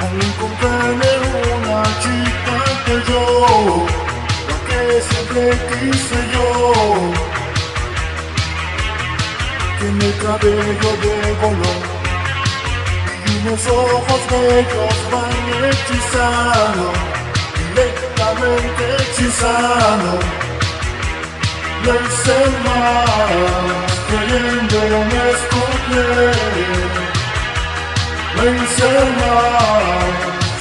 Al encontrarme una chica que yo, la que siempre quise yo, tiene el cabello de color y unos ojos bellos van hechizados, directamente hechizados. Le hice más, queriéndome esconder. Me hice mal,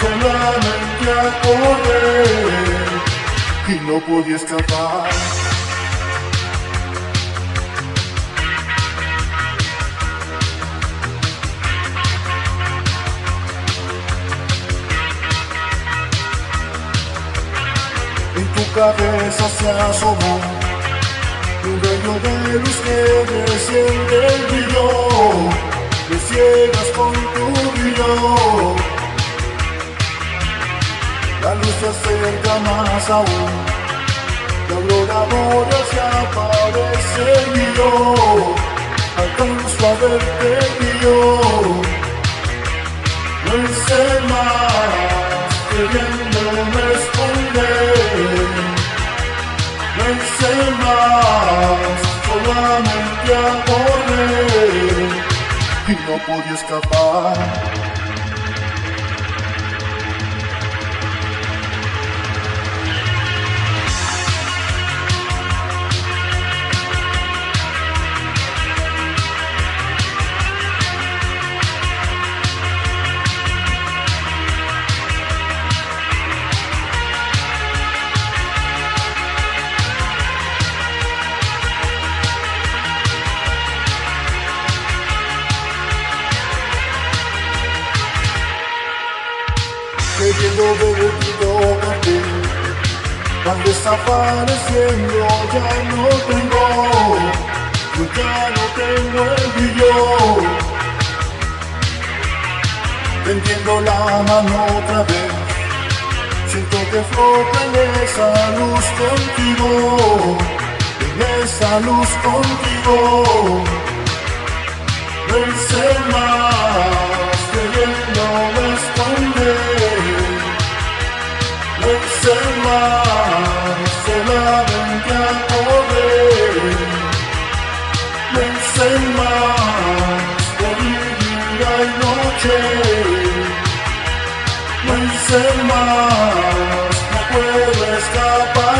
solamente a correr y no podía escapar. En tu cabeza se asomó un rayo de luz que desciende el brillo. Me ciegas con tu brillo, la luz se acerca más aún, la aurora boreal se aparece y yo alcanzo a verte y yo no hice más, queriéndome esconder, no hice más, solamente a correr y no podía escapar. Queriendo ver tu tocarte, van desapareciendo, ya no tengo, yo ya no tengo el brillo. Tendiendo la mano otra vez, siento que flota en esa luz contigo, en esa luz contigo. Me hice más, queriéndome esconder. No hice más, solamente a correr. No hice más, por día y noche. No hice más, no puedo escapar.